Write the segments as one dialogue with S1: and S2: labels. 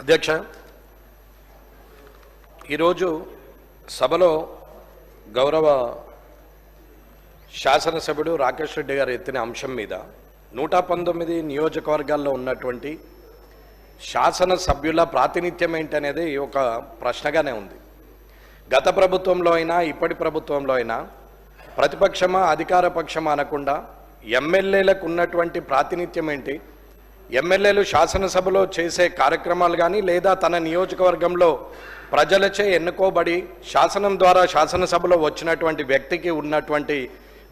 S1: అధ్యక్ష, ఈరోజు సభలో గౌరవ శాసనసభ్యుడు రాకేష్ రెడ్డి గారు ఎత్తిన అంశం మీద 119 నియోజకవర్గాల్లో ఉన్నటువంటి శాసనసభ్యుల ప్రాతినిధ్యం ఏంటనేది ఒక ప్రశ్నగానే ఉంది. గత ప్రభుత్వంలో అయినా ఇప్పటి ప్రభుత్వంలో అయినా ప్రతిపక్షమా అధికార పక్షమా అనకుండా ఎమ్మెల్యేలకు ఉన్నటువంటి ప్రాతినిధ్యం ఏంటి, ఎమ్మెల్యేలు శాసనసభలో చేసే కార్యక్రమాలు కానీ లేదా తన నియోజకవర్గంలో ప్రజలచే ఎన్నుకోబడి శాసనం ద్వారా శాసనసభలో వచ్చినటువంటి వ్యక్తికి ఉన్నటువంటి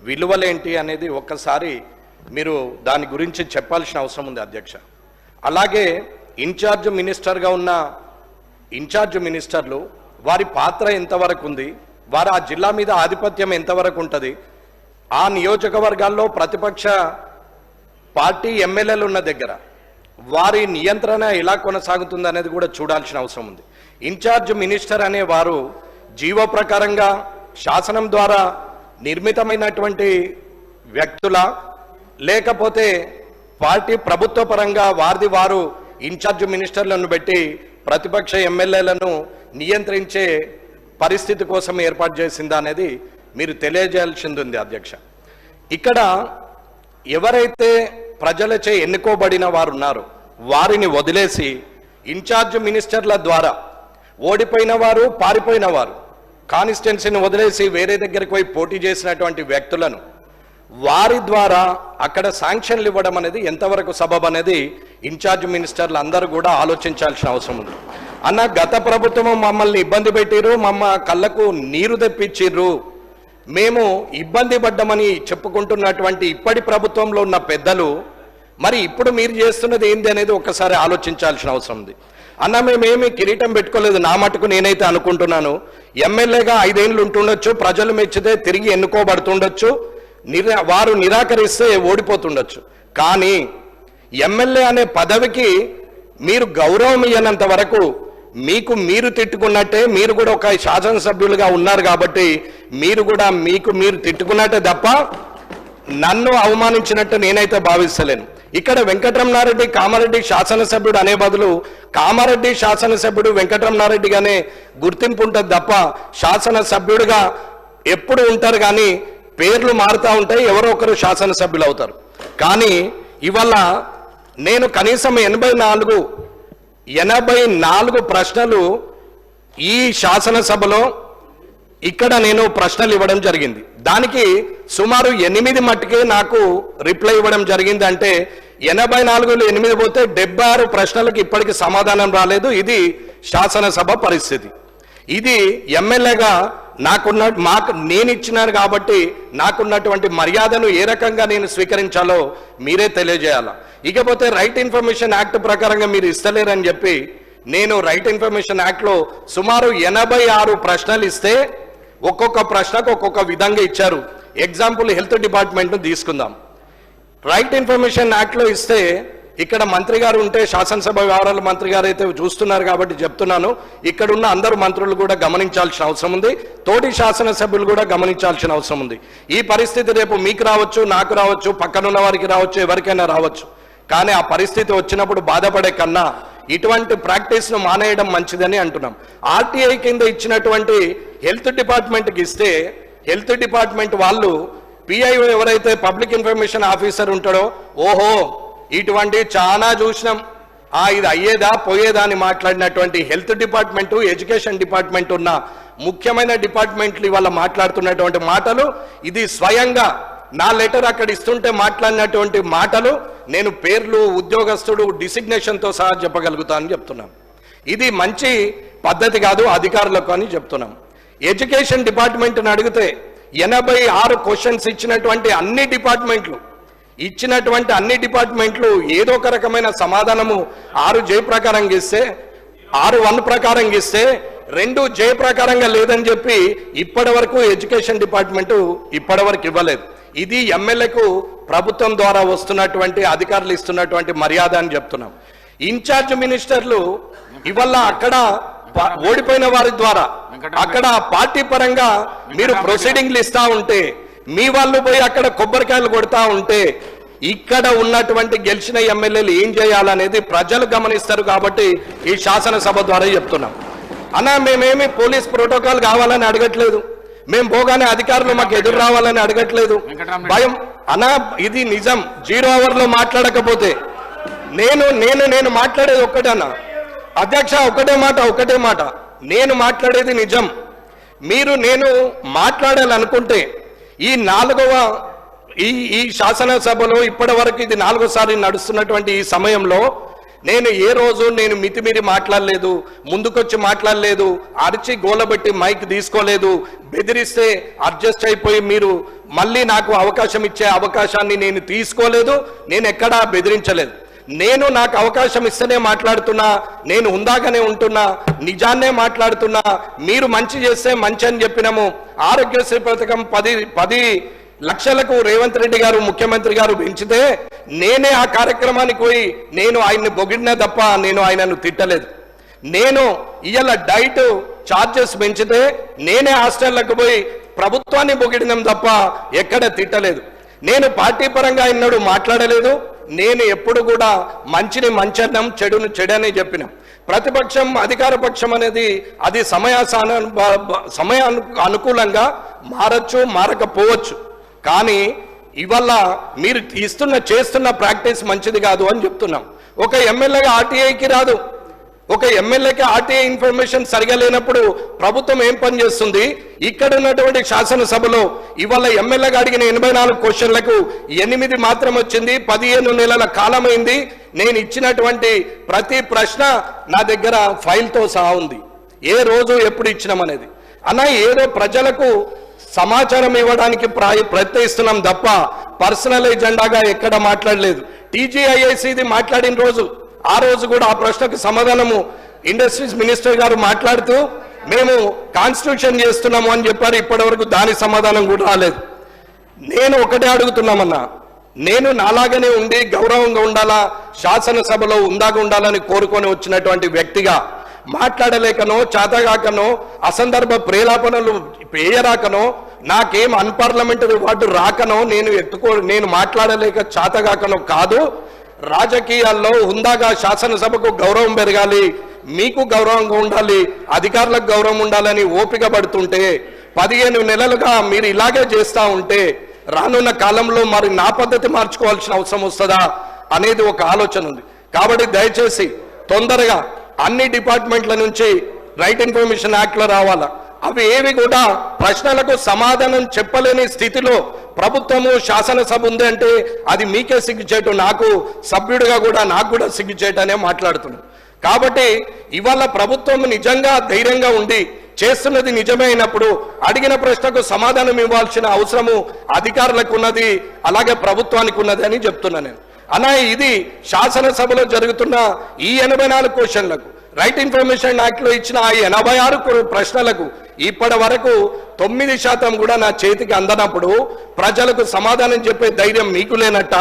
S1: విలువలేంటి అనేది ఒక్కసారి మీరు దాని గురించి చెప్పాల్సిన అవసరం ఉంది అధ్యక్ష. అలాగే ఇన్ఛార్జ్ మినిస్టర్గా ఉన్న ఇన్ఛార్జ్ మినిస్టర్లు వారి పాత్ర ఎంతవరకు ఉంది, వారు ఆ జిల్లా మీద ఆధిపత్యం ఎంతవరకు ఉంటుంది, ఆ నియోజకవర్గాల్లో ప్రతిపక్ష పార్టీ ఎమ్మెల్యేలు ఉన్న దగ్గర వారి నియంత్రణ ఎలా కొనసాగుతుంది అనేది కూడా చూడాల్సిన అవసరం ఉంది. ఇన్ఛార్జ్ మినిస్టర్ అనే వారు జీవో ప్రకారంగా శాసనం ద్వారా నిర్మితమైనటువంటి వ్యక్తుల లేకపోతే పార్టీ ప్రభుత్వ పరంగా వారు ఇన్ఛార్జ్ మినిస్టర్లను పెట్టి ప్రతిపక్ష ఎమ్మెల్యేలను నియంత్రించే పరిస్థితి కోసం ఏర్పాటు చేసిందా అనేది మీరు తెలియజేయాల్సింది ఉంది అధ్యక్ష. ఇక్కడ ఎవరైతే ప్రజలచే ఎన్నుకోబడిన వారు ఉన్నారో వారిని వదిలేసి ఇన్ఛార్జ్ మినిస్టర్ల ద్వారా ఓడిపోయిన వారు పారిపోయిన వారు కాన్స్టిట్యున్సీని వదిలేసి వేరే దగ్గరికి పోయి పోటీ చేసినటువంటి వ్యక్తులను వారి ద్వారా అక్కడ శాంక్షన్లు ఇవ్వడం అనేది ఎంతవరకు సబబ్ అనేది ఇన్ఛార్జ్ మినిస్టర్లు అందరూ కూడా ఆలోచించాల్సిన అవసరం ఉంది. అన్న, గత ప్రభుత్వం మమ్మల్ని ఇబ్బంది పెట్టిర్రు, కళ్ళకు నీరు తెప్పించిర్రు, మేము ఇబ్బంది పడ్డామని చెప్పుకుంటున్నటువంటి ఇప్పటి ప్రభుత్వంలో ఉన్న పెద్దలు మరి ఇప్పుడు మీరు చేస్తున్నది ఏంది అనేది ఒక్కసారి ఆలోచించాల్సిన అవసరం ఉంది. అన్న, మేమేమి కిరీటం పెట్టుకోలేదు. నా మటుకు నేనైతే అనుకుంటున్నాను, ఎమ్మెల్యేగా 5 ఏళ్ళు ఉంటుండొచ్చు, ప్రజలు మెచ్చితే తిరిగి ఎన్నుకోబడుతుండొచ్చు, వారు నిరాకరిస్తే ఓడిపోతుండొచ్చు. కానీ ఎమ్మెల్యే అనే పదవికి మీరు గౌరవం ఇవ్వనంత వరకు మీకు మీరు తిట్టుకున్నట్టే, మీరు కూడా ఒక శాసనసభ్యులుగా ఉన్నారు కాబట్టి మీరు కూడా మీరు తిట్టుకున్నట్టే తప్ప నన్ను అవమానించినట్టు నేనైతే భావిస్తలేను. ఇక్కడ వెంకటరమణారెడ్డి కామారెడ్డి శాసనసభ్యుడు అనే బదులు కామారెడ్డి శాసనసభ్యుడు వెంకటరమణారెడ్డిగానే గుర్తింపు ఉంటుంది తప్ప శాసనసభ్యుడిగా ఎప్పుడు ఉంటారు కానీ పేర్లు మారుతూ ఉంటాయి, ఎవరో ఒకరు శాసనసభ్యులు అవుతారు. కానీ ఇవాళ నేను కనీసం 84 ప్రశ్నలు ఈ శాసనసభలో ఇక్కడ నేను ప్రశ్నలు ఇవ్వడం జరిగింది. దానికి సుమారు 8 మట్టుకే నాకు రిప్లై ఇవ్వడం జరిగింది. అంటే 84లో 8 పోతే 76 ప్రశ్నలకు ఇప్పటికి సమాధానం రాలేదు. ఇది శాసనసభ పరిస్థితి. ఇది ఎమ్మెల్యేగా నేను ఇచ్చినాను కాబట్టి నాకున్నటువంటి మర్యాదను ఏ రకంగా నేను స్వీకరించాలో మీరే తెలియజేయాలా. ఇకపోతే రైట్ ఇన్ఫర్మేషన్ యాక్ట్ ప్రకారంగా మీరు ఇస్తలేరని చెప్పి నేను రైట్ ఇన్ఫర్మేషన్ యాక్ట్లో సుమారు 86 ప్రశ్నలు ఇస్తే ఒక్కొక్క ప్రశ్నకు ఒక్కొక్క విధంగా ఇచ్చారు. ఎగ్జాంపుల్ హెల్త్ డిపార్ట్మెంట్ను తీసుకుందాం. రైట్ ఇన్ఫర్మేషన్ యాక్ట్లో ఇస్తే ఇక్కడ మంత్రి గారు ఉంటే శాసనసభ వ్యవహారాల మంత్రి గారు అయితే చూస్తున్నారు కాబట్టి చెప్తున్నాను, ఇక్కడున్న అందరు మంత్రులు కూడా గమనించాల్సిన అవసరం ఉంది, తోటి శాసనసభ్యులు కూడా గమనించాల్సిన అవసరం ఉంది. ఈ పరిస్థితి రేపు మీకు రావచ్చు, నాకు రావచ్చు, పక్కనున్న వారికి రావచ్చు, ఎవరికైనా రావచ్చు. కానీ ఆ పరిస్థితి వచ్చినప్పుడు బాధపడే కన్నా ఇటువంటి ప్రాక్టీస్ను మానేయడం మంచిదని అంటున్నాం. ఆర్టీఐ కింద ఇచ్చినటువంటి హెల్త్ డిపార్ట్మెంట్కి ఇస్తే హెల్త్ డిపార్ట్మెంట్ వాళ్ళు పిఐఓ ఎవరైతే పబ్లిక్ ఇన్ఫర్మేషన్ ఆఫీసర్ ఉంటాడో, ఓహో ఇటువంటి చాలా చూసినాం, ఇది అయ్యేదా పోయేదా అని మాట్లాడినటువంటి హెల్త్ డిపార్ట్మెంటు, ఎడ్యుకేషన్ డిపార్ట్మెంట్ ఉన్న ముఖ్యమైన డిపార్ట్మెంట్లు ఇవాళ మాట్లాడుతున్నటువంటి మాటలు, ఇది స్వయంగా నా లెటర్ అక్కడ ఇస్తుంటే మాట్లాడినటువంటి మాటలు నేను పేర్లు ఉద్యోగస్తుడు డిసిగ్నేషన్తో సహా చెప్పగలుగుతానని చెప్తున్నాను. ఇది మంచి పద్ధతి కాదు అధికారులకు అని చెప్తున్నాం. ఎడ్యుకేషన్ డిపార్ట్మెంట్ని అడిగితే 86 క్వశ్చన్స్ ఇచ్చినటువంటి అన్ని డిపార్ట్మెంట్లు ఏదో ఒక రకమైన సమాధానము 6 జే ప్రకారంగా ఇస్తే 6(1) ప్రకారంగా ఇస్తే 2 జే ప్రకారంగా లేదని చెప్పి ఇప్పటి వరకు ఎడ్యుకేషన్ డిపార్ట్మెంటు ఇప్పటివరకు ఇవ్వలేదు. ఇది ఎమ్మెల్యేకు ప్రభుత్వం ద్వారా వస్తున్నటువంటి అధికారులు ఇస్తున్నటువంటి మర్యాద అని చెప్తున్నాం. ఇన్ఛార్జ్ మినిస్టర్లు ఇవల్ల అక్కడ ఓడిపోయిన వారి ద్వారా అక్కడ పార్టీ పరంగా మీరు ప్రొసీడింగ్లు ఇస్తా ఉంటే, మీ వాళ్ళు పోయి అక్కడ కొబ్బరికాయలు కొడతా ఉంటే ఇక్కడ ఉన్నటువంటి గెలిచిన ఎమ్మెల్యేలు ఏం చేయాలనేది ప్రజలు గమనిస్తారు. కాబట్టి ఈ శాసనసభ ద్వారా చెప్తున్నాం. అన్నా మేమేమి పోలీస్ ప్రోటోకాల్ కావాలని అడగట్లేదు, మేము పోగానే అధికారులు మాకు ఎదురు రావాలని అడగట్లేదు. భయం అన్నా, ఇది నిజం. 0 అవర్లో మాట్లాడకపోతే నేను మాట్లాడేది ఒక్కటన్నా అధ్యక్ష, ఒకటే మాట నేను మాట్లాడేది నిజం. నేను మాట్లాడాలనుకుంటే ఈ శాసనసభలో ఇప్పటి వరకు ఇది 4వసారి నడుస్తున్నటువంటి ఈ సమయంలో నేను ఏ రోజు మితిమీరి మాట్లాడలేదు, ముందుకొచ్చి మాట్లాడలేదు, అరిచి గోలబెట్టి మైక్ తీసుకోలేదు, బెదిరిస్తే అడ్జస్ట్ అయిపోయి మీరు మళ్ళీ నాకు అవకాశం ఇచ్చే అవకాశాన్ని నేను తీసుకోలేదు, నేను ఎక్కడా బెదిరించలేదు. నాకు అవకాశం ఇస్తేనే మాట్లాడుతున్నా, నేను హుందాగానే ఉంటున్నా, నిజాన్నే మాట్లాడుతున్నా. మీరు మంచి చేస్తే మంచి అని చెప్పినాము. ఆరోగ్యశ్రీ పథకం 10 లక్షలకు రేవంత్ రెడ్డి గారు ముఖ్యమంత్రి గారు పెంచితే నేనే ఆ కార్యక్రమానికి పోయి ఆయన్ని పొగిడినా తప్ప నేను ఆయనను తిట్టలేదు. ఇవాళ డైట్ ఛార్జెస్ పెంచితే నేనే హాస్టళ్లకు పోయి ప్రభుత్వాన్ని పొగిడినాం తప్ప ఎక్కడ తిట్టలేదు. పార్టీ పరంగా ఎన్నడూ మాట్లాడలేదు. ఎప్పుడు కూడా మంచిని మంచన్నం, చెడును చెడని చెప్పినాం. ప్రతిపక్షం అధికార పక్షం అనేది అది అనుకూలంగా మారచ్చు, మారకపోవచ్చు. కానీ ఇవాళ మీరు చేస్తున్న ప్రాక్టీస్ మంచిది కాదు అని చెప్తున్నాం. ఒక ఎమ్మెల్యేగా ఆర్టీఐకి రాదు, ఒక ఎమ్మెల్యేకి ఆర్టీఐ ఇన్ఫర్మేషన్ సరిగా లేనప్పుడు ప్రభుత్వం ఏం పని చేస్తుంది? ఇక్కడ ఉన్నటువంటి శాసనసభలో ఇవాళ ఎమ్మెల్యేగా అడిగిన 84 క్వశ్చన్లకు 8 మాత్రం వచ్చింది. 15 నెలల కాలమైంది. నేను ఇచ్చినటువంటి ప్రతి ప్రశ్న నా దగ్గర ఫైల్తో సహా ఉంది, ఏ రోజు ఎప్పుడు ఇచ్చినామనేది. ఏదో ప్రజలకు సమాచారం ఇవ్వడానికి ప్రయత్నిస్తున్నాం తప్ప పర్సనల్ ఎజెండాగా ఎక్కడ మాట్లాడలేదు. టీజీఐఐసిది మాట్లాడిన రోజు, ఆ రోజు కూడా ఆ ప్రశ్నకు సమాధానము ఇండస్ట్రీస్ మినిస్టర్ గారు మాట్లాడుతూ మేము కాన్స్టిట్యూషన్ చేస్తున్నాము అని చెప్పారు. ఇప్పటి వరకు దాని సమాధానం కూడా రాలేదు. ఒకటే అడుగుతున్నామన్నా, నాలాగానే ఉండి గౌరవంగా ఉండాలా, శాసనసభలో ఉందాగా ఉండాలని కోరుకొని వచ్చినటువంటి వ్యక్తిగా మాట్లాడలేకనో, చేతగాకనో, అసందర్భ ప్రేలాపనలు పేయరాకనో, నాకేం అన్పార్లమెంటరీ వార్డు రాకనో, నేను మాట్లాడలేక చేతగాకనో కాదు. రాజకీయాల్లో హుందాగా శాసనసభకు గౌరవం పెరగాలి, మీకు గౌరవంగా ఉండాలి, అధికారులకు గౌరవం ఉండాలని ఓపిక పడుతుంటే 15 నెలలుగా మీరు ఇలాగే చేస్తూ ఉంటే రానున్న కాలంలో మరి నా పద్ధతి మార్చుకోవాల్సిన అవసరం వస్తుందా అనేది ఒక ఆలోచన ఉంది. కాబట్టి దయచేసి తొందరగా అన్ని డిపార్ట్మెంట్ల నుంచి రైట్ ఇన్ఫర్మేషన్ యాక్ట్లో రావాలా. అవి ఏవి కూడా ప్రశ్నలకు సమాధానం చెప్పలేని స్థితిలో ప్రభుత్వము శాసనసభ ఉంది అంటే అది మీకే సిగ్గుచేటు, నాకు సభ్యుడిగా కూడా నాకు కూడా సిగ్గుచేటనే మాట్లాడుతున్నాను. కాబట్టి ఇవాళ ప్రభుత్వం నిజంగా ధైర్యంగా ఉండి చేస్తున్నది నిజమే అయినప్పుడు అడిగిన ప్రశ్నకు సమాధానం ఇవ్వాల్సిన అవసరము అధికారులకు ఉన్నది, అలాగే ప్రభుత్వానికి ఉన్నది అని చెప్తున్నా నేను. ఇది శాసనసభలో జరుగుతున్న ఈ 84 క్వశ్చన్లకు రైట్ ఇన్ఫర్మేషన్ యాక్ట్లో ఇచ్చిన ఆ 86 ప్రశ్నలకు ఇప్పటి వరకు 9% కూడా నా చేతికి అందనప్పుడు ప్రజలకు సమాధానం చెప్పే ధైర్యం మీకు లేనట్ట,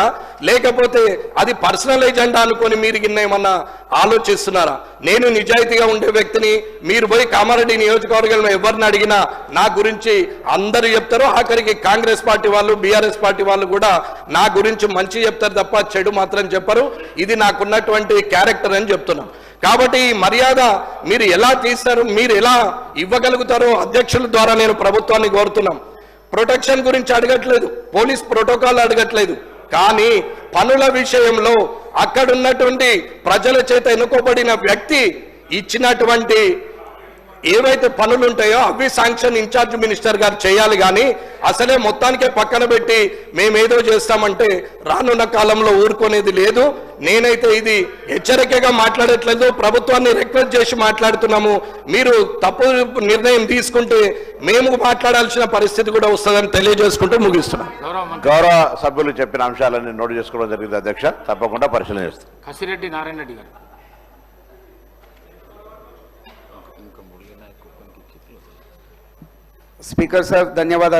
S1: లేకపోతే అది పర్సనల్ ఎజెండా అనుకొని మీరు ఏమన్నా ఆలోచిస్తున్నారా? నేను నిజాయితీగా ఉండే వ్యక్తిని. మీరు పోయి కామారెడ్డి నియోజకవర్గంలో ఎవరిని అడిగినా నా గురించి అందరూ చెప్తారు. ఆఖరికి కాంగ్రెస్ పార్టీ వాళ్ళు, బీఆర్ఎస్ పార్టీ వాళ్ళు కూడా నా గురించి మంచి చెప్తారు తప్ప చెడు మాత్రం చెప్పరు. ఇది నాకున్నటువంటి క్యారెక్టర్ అని చెప్తున్నాం. కాబట్టి ఈ మర్యాద మీరు ఎలా తీస్తారు, మీరు ఎలా ఇవ్వగలుగుతారో అధ్యక్షుల ద్వారా నేను ప్రభుత్వాన్ని కోరుతున్నాం. ప్రొటెక్షన్ గురించి అడగట్లేదు, పోలీస్ ప్రోటోకాల్ అడగట్లేదు, కానీ పనుల విషయంలో అక్కడున్నటువంటి ప్రజల చేత ఎన్నుకోబడిన వ్యక్తి ఇచ్చినటువంటి ఏవైతే పనులు ఉంటాయో అవి శాంక్షన్ ఇన్ఛార్జ్ మినిస్టర్ గారు చేయాలి. కానీ అసలే మొత్తానికే పక్కన పెట్టి మేమేదో చేస్తామంటే రానున్న కాలంలో ఊరుకునేది లేదు. నేనైతే ఇది హెచ్చరికగా మాట్లాడట్లేదు, ప్రభుత్వాన్ని రిక్వెస్ట్ చేసి మాట్లాడుతున్నాము. మీరు తప్పు నిర్ణయం తీసుకుంటే మేము మాట్లాడాల్సిన పరిస్థితి కూడా వస్తుందని తెలియజేసుకుంటూ ముగిస్తున్నాం.
S2: గౌరవ సభ్యులు చెప్పిన అంశాలన్నీ నోటు చేసుకోవడం జరిగింది అధ్యక్ష, తప్పకుండా పరిశీలన చేస్తాం.
S3: కసిరెడ్డి నారాయణ రెడ్డి గారు.
S4: స్పీకర్ సార్ ధన్యవాదాలు.